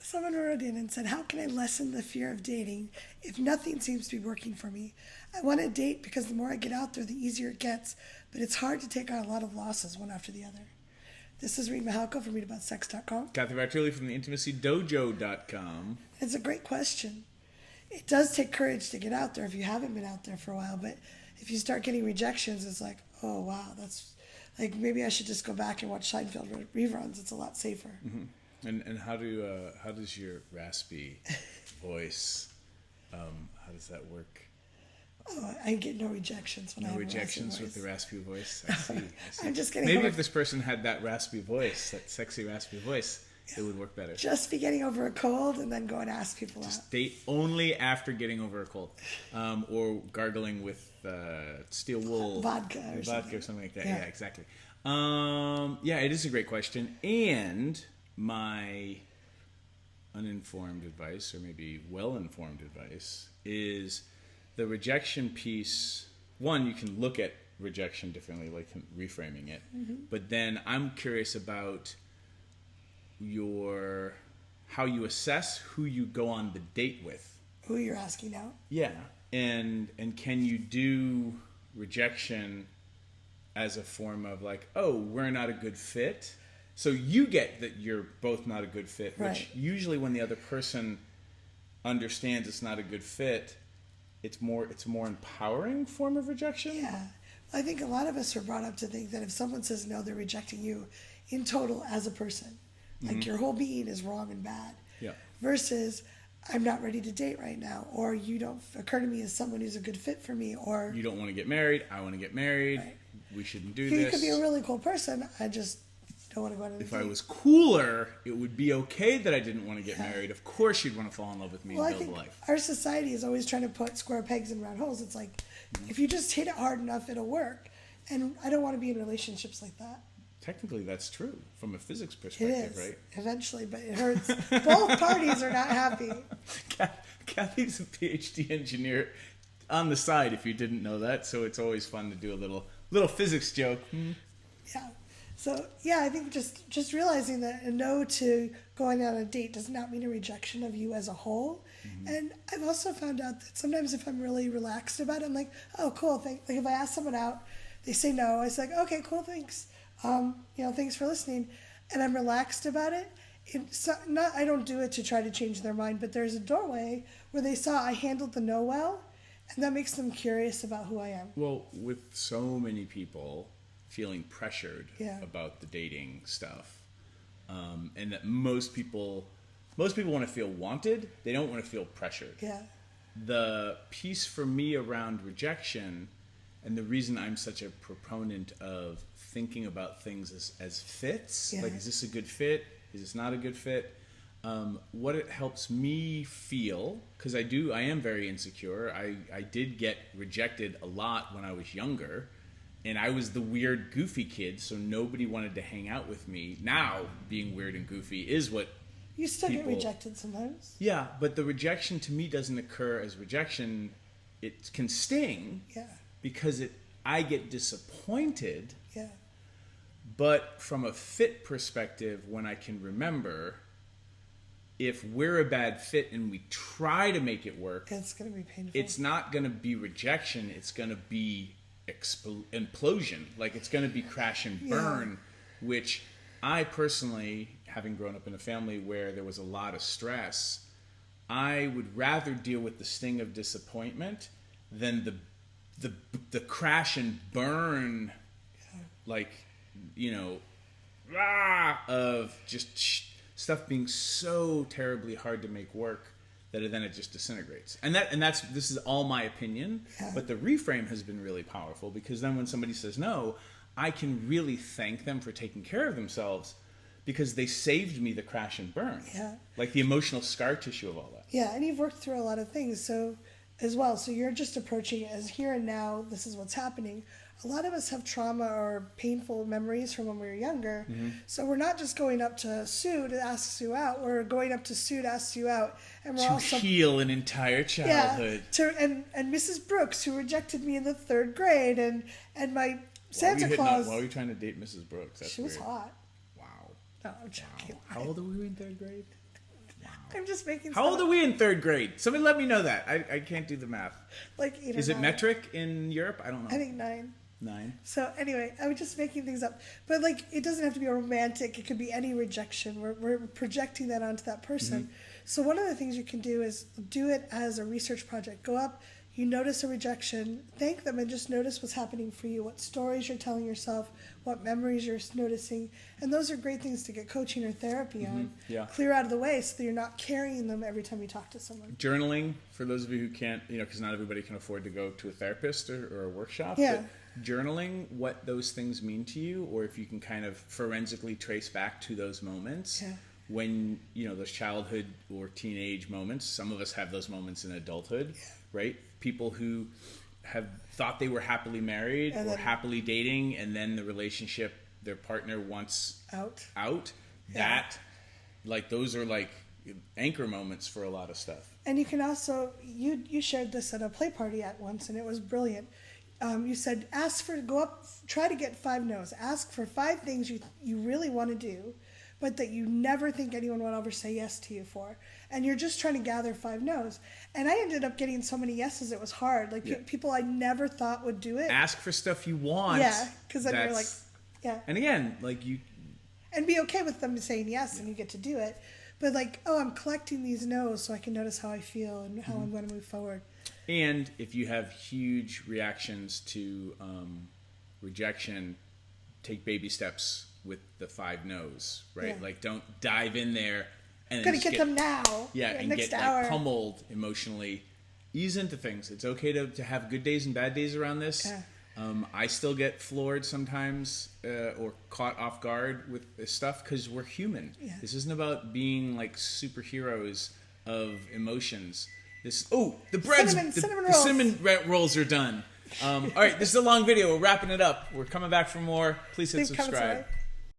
Someone wrote in and said, how can I lessen the fear of dating if nothing seems to be working for me? I want to date because the more I get out there, the easier it gets, but it's hard to take on a lot of losses one after the other. This is Reid Mahalko from readaboutsex.com. Cathy from the intimacydojo.com. It's a great question. It does take courage to get out there if you haven't been out there for a while, but if you start getting rejections, it's like, oh, wow, that's like maybe I should just go back and watch Seinfeld reruns. It's a lot safer. Mm-hmm. And how does your raspy voice, how does that work? Oh, I get no rejections when I have a rejections raspy with voice. the raspy voice. I see. I'm just kidding. Maybe if this person had that raspy voice, that sexy raspy voice, it would work better. Just be getting over a cold and then go and ask people out. Just date only after getting over a cold, or gargling with steel wool vodka or something like that. Yeah, exactly. It is a great question, and my uninformed advice, or maybe well-informed advice, is the rejection piece. One, you can look at rejection differently, like reframing it. Mm-hmm. But then I'm curious about how you assess who you go on the date with. Who you're asking out? Yeah, and can you do rejection as a form of like, oh, we're not a good fit? So you get that you're both not a good fit, right. Which usually when the other person understands it's not a good fit, it's a more empowering form of rejection. Yeah. I think a lot of us are brought up to think that if someone says no, they're rejecting you in total as a person. Like mm-hmm. your whole being is wrong and bad. Yeah. Versus, I'm not ready to date right now, or you don't occur to me as someone who's a good fit for me, or you don't want to get married, I want to get married, right. We shouldn't do this. You could be a really cool person, I just don't want to go on a date. If I was cooler, it would be okay that I didn't want to get married. Of course you'd want to fall in love with me and build a life. Our society is always trying to put square pegs in round holes. It's like, mm-hmm. if you just hit it hard enough, it'll work. And I don't want to be in relationships like that. Technically, that's true from a physics perspective, right? Eventually, but it hurts. Both parties are not happy. Cathy's a PhD engineer on the side, if you didn't know that, so it's always fun to do a little physics joke. Yeah. So, I think just realizing that a no to going on a date does not mean a rejection of you as a whole. Mm-hmm. And I've also found out that sometimes if I'm really relaxed about it, I'm like, oh, cool. Like if I ask someone out, they say no. I say, like, okay, cool, thanks. Thanks for listening. And I'm relaxed about it. I don't do it to try to change their mind, but there's a doorway where they saw I handled the no well, and that makes them curious about who I am. Well, with so many people feeling pressured about the dating stuff, and that most people want to feel wanted. They don't want to feel pressured. Yeah. The piece for me around rejection, and the reason I'm such a proponent of thinking about things as fits, like, is this a good fit? Is this not a good fit? What it helps me feel, because I am very insecure. I did get rejected a lot when I was younger, and I was the weird, goofy kid, so nobody wanted to hang out with me. Now, being weird and goofy is what you still get rejected sometimes. Yeah, but the rejection to me doesn't occur as rejection. It can sting. Yeah. Because I get disappointed. Yeah. But from a fit perspective, when I can remember, if we're a bad fit and we try to make it work, it's going to be painful. It's not going to be rejection. It's going to be implosion. Like, it's going to be crash and burn, which I personally, having grown up in a family where there was a lot of stress, I would rather deal with the sting of disappointment than the crash and burn, like, of just stuff being so terribly hard to make work that then it just disintegrates. And this is all my opinion, but the reframe has been really powerful, because then when somebody says no, I can really thank them for taking care of themselves, because they saved me the crash and burn. Yeah. Like the emotional scar tissue of all that. Yeah, and you've worked through a lot of things, so as well. So you're just approaching it as here and now, this is what's happening. A lot of us have trauma or painful memories from when we were younger. Mm-hmm. So we're not just going up to Sue to ask you out. We're going up to Sue to ask you out. And we're also heal an entire childhood. Yeah, and Mrs. Brooks, who rejected me in the 3rd grade, and my Santa Claus. Why were you trying to date Mrs. Brooks? That's she was hot. Wow. No, I'm joking. Wow. How old were you in 3rd grade? I'm just making. How old are we in third grade? Somebody let me know that. I can't do the math. Like 8 or Is it 9. metric in Europe? I don't know. I think 9. 9. So anyway, I was just making things up. But like, it doesn't have to be a romantic. It could be any rejection. We're projecting that onto that person. Mm-hmm. So one of the things you can do is do it as a research project. Go up, you notice a rejection, thank them, and just notice what's happening for you, what stories you're telling yourself, what memories you're noticing. And those are great things to get coaching or therapy on. Yeah. Clear out of the way so that you're not carrying them every time you talk to someone. Journaling, for those of you who can't, because not everybody can afford to go to a therapist or a workshop. Yeah. But journaling what those things mean to you, or if you can kind of forensically trace back to those moments. Yeah. When, those childhood or teenage moments, some of us have those moments in adulthood, right? People who have thought they were happily married or happily dating, and then the relationship, their partner wants out. That, those are like anchor moments for a lot of stuff. And you can also, you shared this at a play party at once, and it was brilliant. You said, go up, try to get 5 no's. Ask for 5 things you really want to do, but that you never think anyone would ever say yes to you for. And you're just trying to gather 5 no's. And I ended up getting so many yeses, it was hard. People I never thought would do it. Ask for stuff you want. Yeah, because then you're like, yeah. And again, And be okay with them saying yes, and you get to do it. But I'm collecting these no's so I can notice how I feel and how I'm going to move forward. And if you have huge reactions to rejection, take baby steps with the 5 no's, right? Yeah. Don't dive in there and I'm going to get them now. Yeah, and next get hour. pummeled emotionally. Ease into things. It's okay to have good days and bad days around this. Yeah. I still get floored sometimes or caught off guard with this stuff because we're human. Yeah. This isn't about being superheroes of emotions. The cinnamon rolls are done. All right, this is a long video. We're wrapping it up. We're coming back for more. Please hit subscribe.